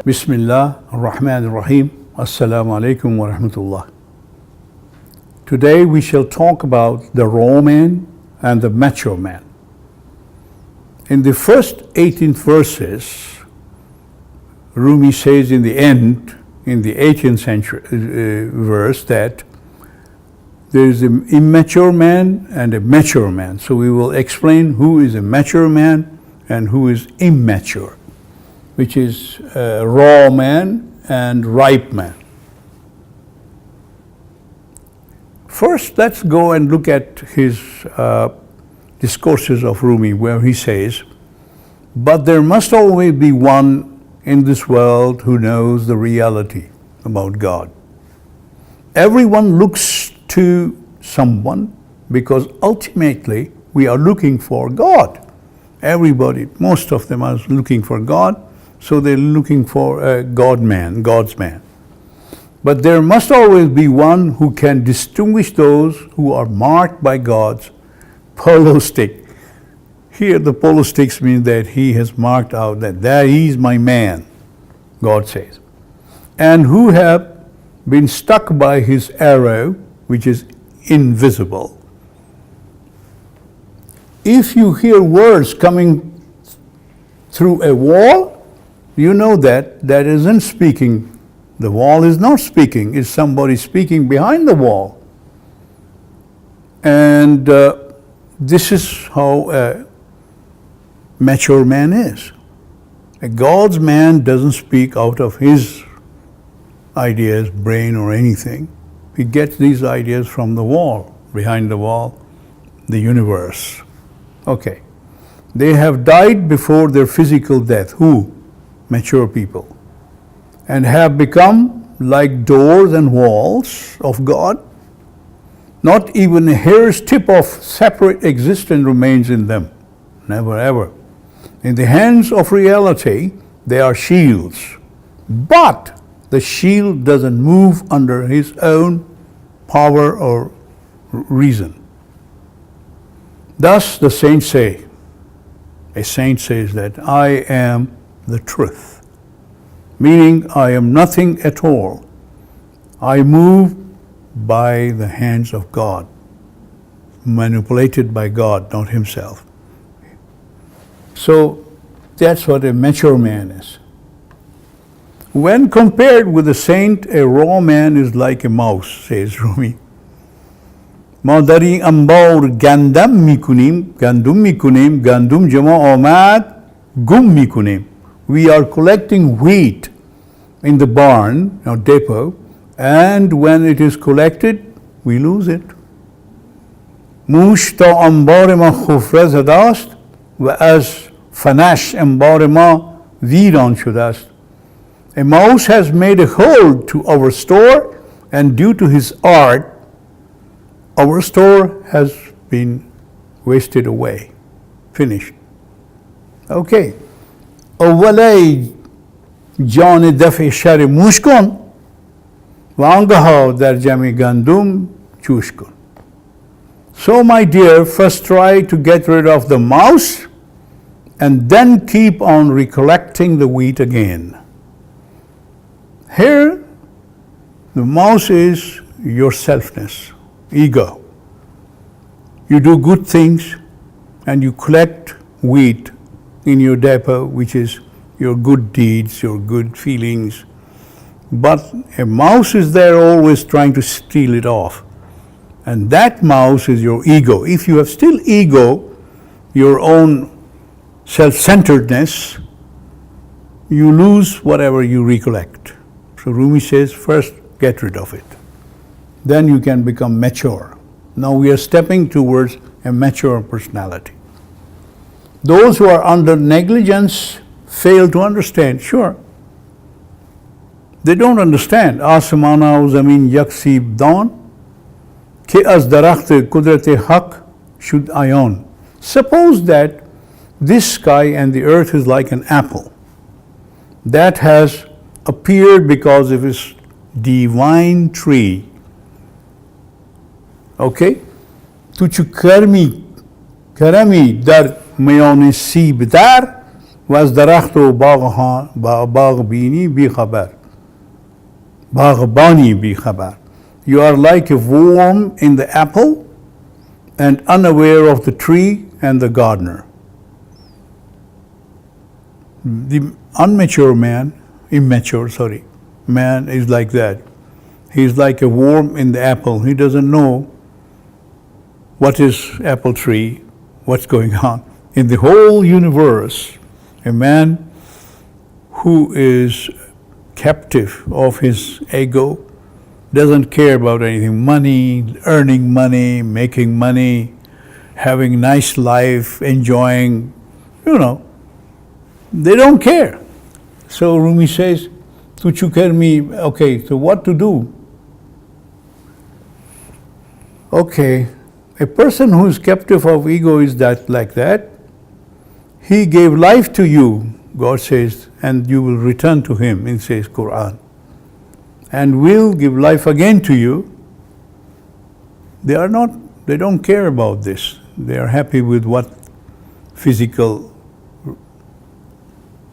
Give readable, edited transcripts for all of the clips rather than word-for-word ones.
Bismillah ar-Rahman ar-Rahim. Assalamu alaikum wa rahmatullah. Today we shall talk about the raw man and the mature man. In the first 18 verses, Rumi says in the end, in the 18th century verse, that there is an immature man and a mature man. So we will explain who is a mature man and who is immature, which is a raw man and ripe man. First, let's go and look at his discourses of Rumi, where he says, but there must always be one in this world who knows the reality about God. Everyone looks to someone because ultimately we are looking for God. Everybody, most of them are looking for God, so they're looking for a God's man. But there must always be one who can distinguish those who are marked by God's polo stick. Here the polo sticks mean that he has marked out that he is my man, God says, and who have been struck by his arrow, which is invisible. If you hear words coming through a wall, you know that isn't speaking. The wall is not speaking, it's somebody speaking behind the wall. And this is how a mature man is. A God's man doesn't speak out of his ideas, brain or anything. He gets these ideas from the wall, behind the wall, the universe. Okay. They have died before their physical death. Who? Mature people. And have become like doors and walls of God. Not even a hair's tip of separate existence remains in them. Never ever. In the hands of reality, they are shields. But the shield doesn't move under his own power or reason. Thus the saints say, a saint says that I am the truth, meaning I am nothing at all. I move by the hands of God, manipulated by God, not himself. So that's what a mature man is. When compared with a saint, a raw man is like a mouse, says Rumi. ما داریم انبار گندم میکنیم گندم جمع آمد گم میکنیم. We are collecting wheat in the barn, or depot, and when it is collected, we lose it. موش تا انبار ما خفره زده است و از فنش انبار ما ویران شده است. A mouse has made a hole to our store, and due to his art, our store has been wasted away, finished. Okay. اولی جان دفع شر موش کن و آنگاه در جمع گندم جوش کن. So my dear, first try to get rid of the mouse and then keep on recollecting the wheat again. Here, the mouse is your selfness, ego. You do good things and you collect wheat in your depot, which is your good deeds, your good feelings. But a mouse is there always trying to steal it off. And that mouse is your ego. If you have still ego, your own self-centeredness, you lose whatever you recollect. So Rumi says, first get rid of it. Then you can become mature. Now we are stepping towards a mature personality. Those who are under negligence fail to understand. Sure, they don't understand. Asmana u zamin yaksib dan ke az darakht kudrat haq shud ayon. Suppose that this sky and the earth is like an apple that has appeared because of its divine tree. Okay? Tu karami dar میان سیب در و از درخت و باغ بینی بی خبر باغبانی بی خبر. You are like a worm in the apple and unaware of the tree and the gardener. The immature man is like that. He's like a worm in the apple. He doesn't know what is apple tree, what's going on. In the whole universe, a man who is captive of his ego doesn't care about anything. Money, earning money, making money, having nice life, enjoying, they don't care. So Rumi says, okay, so what to do? Okay, a person who is captive of ego is like that. He gave life to you, God says, and you will return to him, it says Quran. And will give life again to you. They don't care about this. They are happy with what physical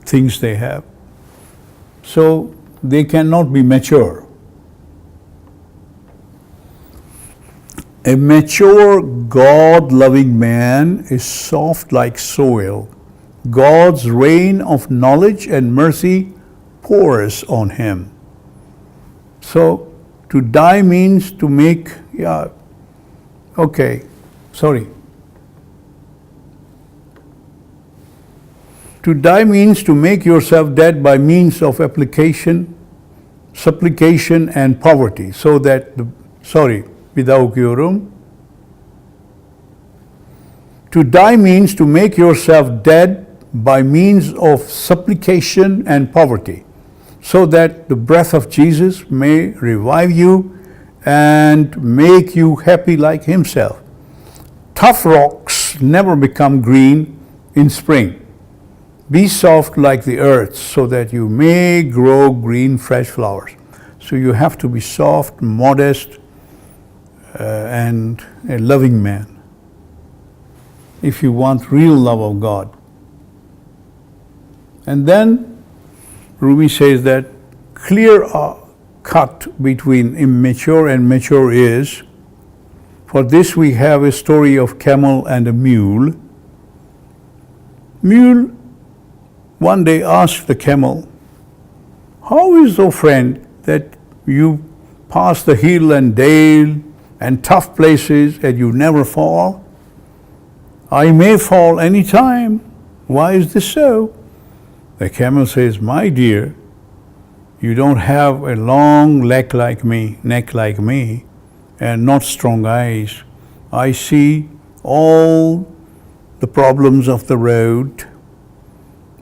things they have. So they cannot be mature. A mature, God-loving man is soft like soil. God's rain of knowledge and mercy pours on him. So, to die means to make, To die means to make yourself dead by means of supplication and poverty, so that, To die means to make yourself dead by means of supplication and poverty, so that the breath of Jesus may revive you and make you happy like himself. Tough rocks never become green in spring. Be soft like the earth, so that you may grow green, fresh flowers. So you have to be soft, modest, and a loving man if you want real love of God. And then Rumi says that clear cut between immature and mature is, for this we have a story of camel and a mule. Mule one day asked the camel, how is, O friend, that you pass the hill and dale and tough places and you never fall? I may fall any time. Why is this so? The camel says, my dear, you don't have a long neck like me, and not strong eyes. I see all the problems of the road,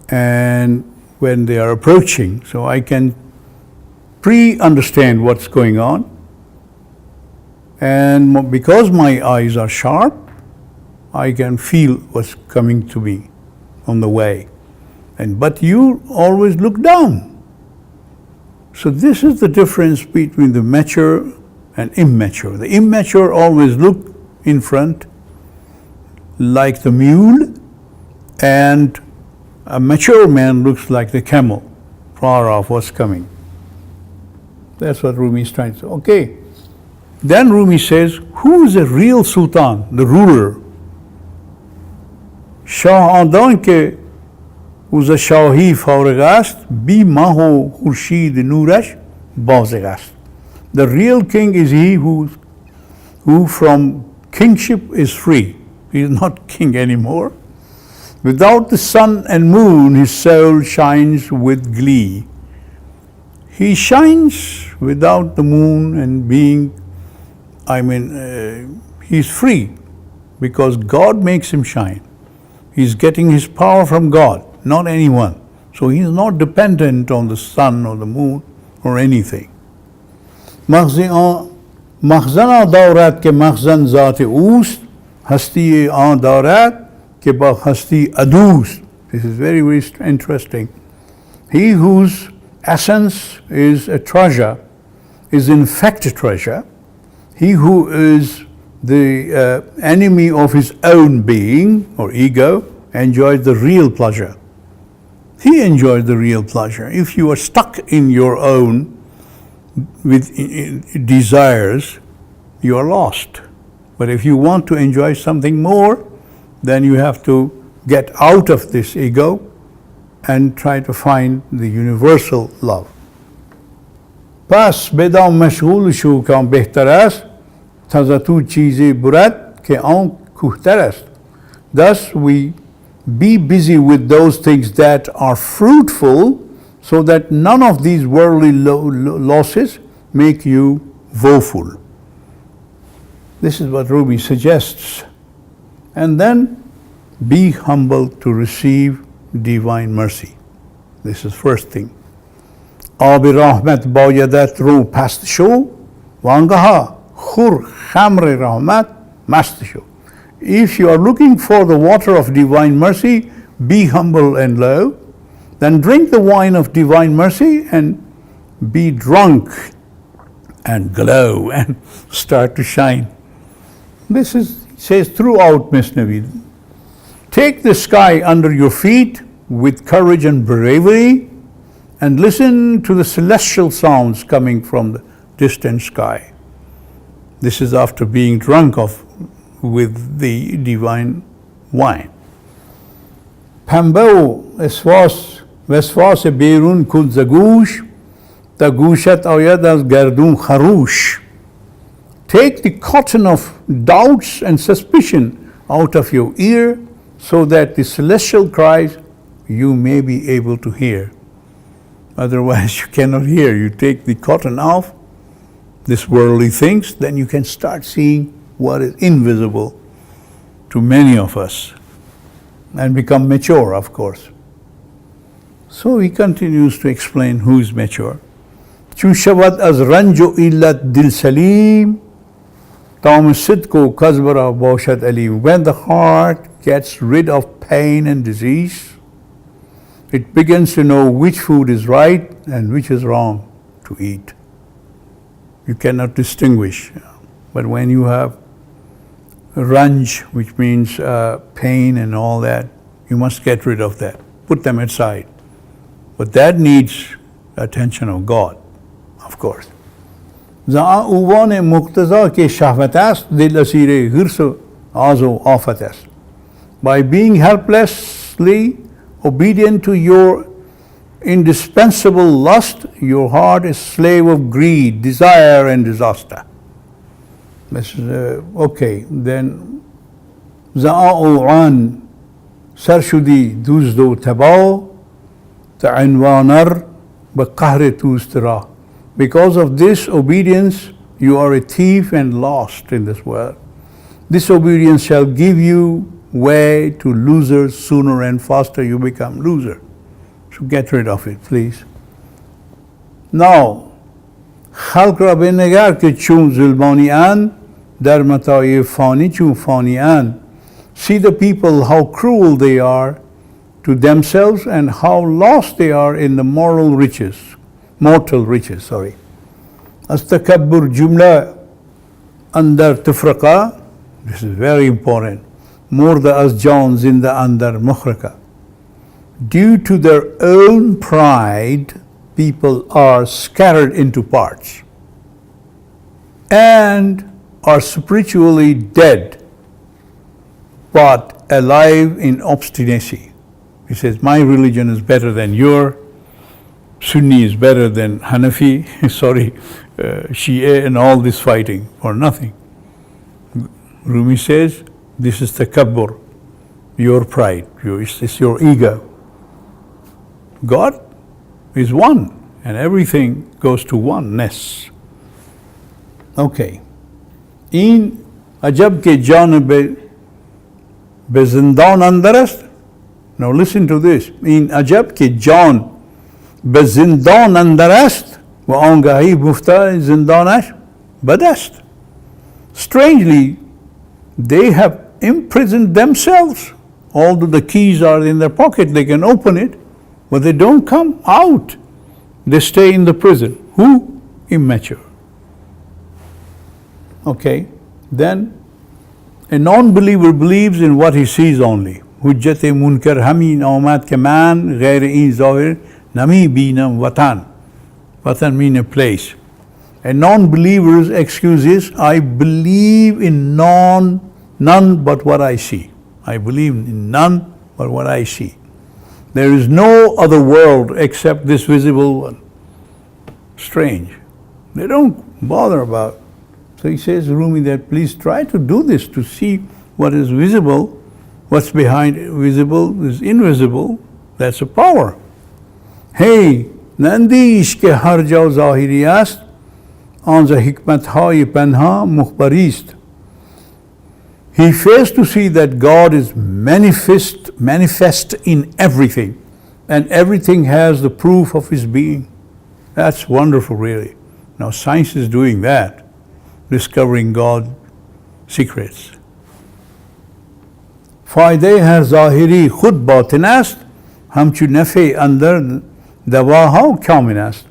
and when they are approaching, so I can pre-understand what's going on. And because my eyes are sharp, I can feel what's coming to me on the way. But you always look down. So this is the difference between the mature and immature. The immature always look in front like the mule, and a mature man looks like the camel, far off what's coming. That's what Rumi is trying to say. Okay. Then Rumi says, who is a real sultan, the ruler? شاه آن که او ز شاهی فارغ است بی ماه و خورشید نورش بازغ است. The real king is he who from kingship is free. He is not king anymore. Without the sun and moon, his soul shines with glee. He shines without the moon and he's free because God makes him shine. He's getting his power from God, not anyone. So he's not dependent on the sun or the moon or anything. مخزن دارد که مخزن ذات اوست هستی آن دارد که با هستی عدوست. This is very, very interesting. He whose essence is a treasure is in fact a treasure. He who is the enemy of his own being or ego enjoys the real pleasure. He enjoys the real pleasure. If you are stuck in your own with desires, you are lost. But if you want to enjoy something more, then you have to get out of this ego and try to find the universal love. پس بدان مشغول شو که آن بهتر است تا ز تو چیزی برد که آن کوهتر است. Thus we be busy with those things that are fruitful, so that none of these worldly losses make you woeful. This is what Rumi suggests. And then be humble to receive divine mercy. This is first thing. آب رحمت بایدت رو پست شو وانگها خور خمر رحمت مست شو. If you are looking for the water of divine mercy, be humble and low, then drink the wine of divine mercy and be drunk and glow and start to shine. This is, says throughout Mathnawi. Take the sky under your feet with courage and bravery and listen to the celestial sounds coming from the distant sky. This is after being drunk with the divine wine. پنبه وسواس بیرون کن ز گوش تا گوشت آید از گردون خروش. Take the cotton of doubts and suspicion out of your ear so that the celestial cries you may be able to hear. Otherwise you cannot hear. You take the cotton off, this worldly things, then you can start seeing what is invisible to many of us and become mature, of course. So he continues to explain who is mature. چون شود از رنج و علت دل سلیم تام صدق و کذب را باشد علیم. When the heart gets rid of pain and disease, it begins to know which food is right and which is wrong to eat. You cannot distinguish. But when you have ranj, which means pain and all that, you must get rid of that. Put them aside. But that needs attention of God, of course. زعا اوان مقتضا که شهوت است دل اسیر حرص و آز و آفت است. By being helplessly obedient to your indispensable lust, your heart is slave of greed, desire and disaster. This is okay. Then زعا اوان سرشدی دوزد و تبا تعنوانر به قهر توست را. Because of this obedience, you are a thief and lost in this world. Disobedience shall give you way to losers. Sooner and faster you become loser. So get rid of it, please. Now, خلق را بنگر که چون ظلمانی اند در متاع فانی چون فانی اند. See the people how cruel they are to themselves and how lost they are in the mortal riches. از تکبر جمله اندر تفرقه. This is very important. مرده از جان زنده اندر مخرقه. Due to their own pride, people are scattered into parts and are spiritually dead but alive in obstinacy. He says, my religion is better than your, Sunni is better than Hanafi, Shia, and all this fighting for nothing. Rumi says, this is takabbur, your pride, it's your ego. God is one, and everything goes to oneness. Okay. این عجب که جان به زندان اندر است. Now listen to this. این عجب که جان به زندان اندر است و آنگاهی گفته زندانش بد است. Strangely, they have imprisoned themselves. Although the keys are in their pocket, they can open it, but they don't come out. They stay in the prison. Who? Immature. Okay, then a non-believer believes in what he sees only. حجت منکر همین آمد که من غیر این ظاهر نمی بینم وطن. Watan mean a place. A non-believer's excuse is, I believe in none but what I see. I believe in none but what I see. There is no other world except this visible one. Strange. They don't bother about. So he says, Rumi, that please try to do this to see what is visible, what's behind visible is invisible. That's a power. Hey, نندیش که هر جا ظاهری است آنجا حکمت‌های پنهان مخبری است. He fails to see that God is manifest in everything, and everything has the proof of his being. That's wonderful, really. Now science is doing that, discovering God's secrets. فایده هر ظاهری خود باطن است همچون نفع اندر دواها کامل است.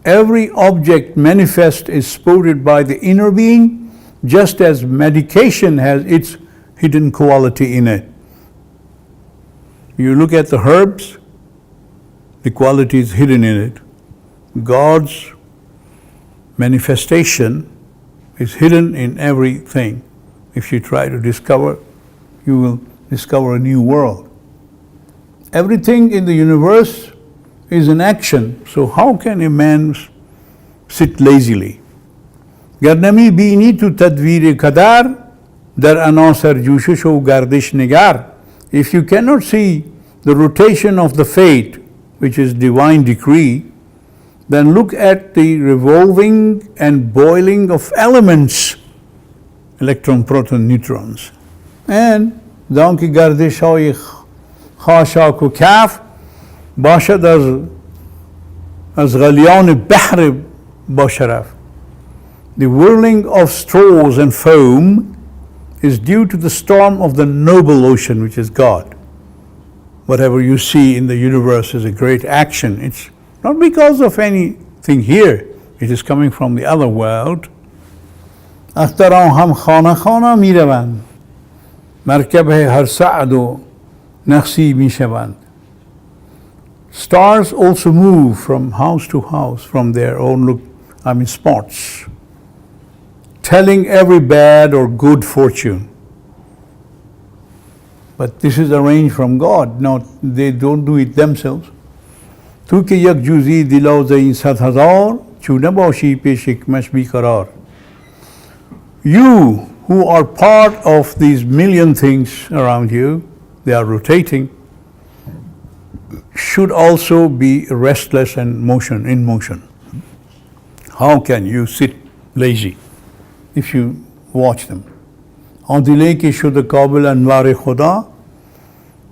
Every object manifest is supported by the inner being, just as medication has its hidden quality in it. You look at the herbs, the quality is hidden in it. God's manifestation is hidden in everything. If you try to discover, you will discover a new world. Everything in the universe is in action, so how can a man sit lazily? گر نمی بینی تو تدویر قدر در عناصر جوشش و گردش نگر. If you cannot see the rotation of the fate, which is divine decree, then look at the revolving and boiling of elements, electron, proton, neutrons. And دانکه گردش های خاشاک و کف باشد از غلیان بحر با شرف. The whirling of straws and foam is due to the storm of the noble ocean, which is God. Whatever you see in the universe is a great action. It's not because of anything here. It is coming from the other world. اختران هم خانه خانه می روند. مرکب هر سعد و نقصی می شوند. Stars also move from house to house from their own spots, telling every bad or good fortune. But this is arranged from God. No, they don't do it themselves. تو که یک جزئی دلازه این 100,000 چونه باشی پیش حکمش بیقرار. You who are part of these million things around you, they are rotating, should also be restless and in motion. How can you sit lazy if you watch them? آن دلی که شده قابل انوار خدا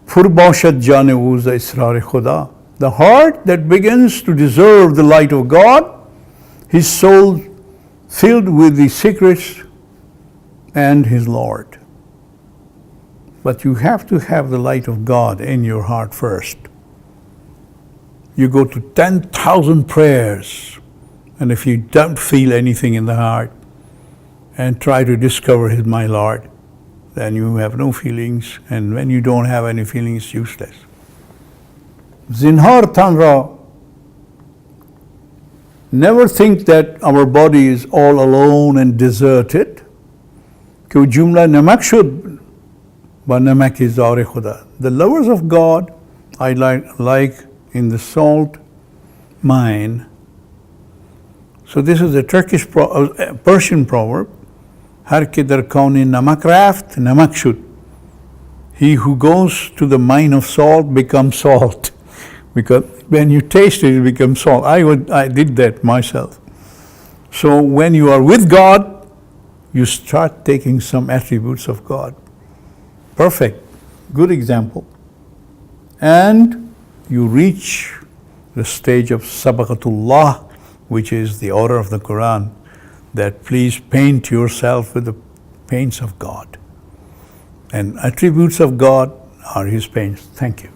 پر باشد جان او ز اسرار خدا. The heart that begins to deserve the light of God, his soul filled with the secrets and his Lord. But you have to have the light of God in your heart first. You go to 10,000 prayers, and if you don't feel anything in the heart and try to discover his my Lord, then you have no feelings, and when you don't have any feelings, it's useless. Zinhar Tanra, never think that our body is all alone and deserted. کہ جملہ نمک شد با نمک زار خدا. The lovers of God I like in the salt mine. So this is a Persian proverb. هر که در کون نمک رفت نمک شد. He who goes to the mine of salt becomes salt. Because when you taste it, it becomes salt. I did that myself. So when you are with God, you start taking some attributes of God. Perfect. Good example. And you reach the stage of Sabaqatullah, which is the order of the Quran, that please paint yourself with the paints of God. And attributes of God are his paints. Thank you.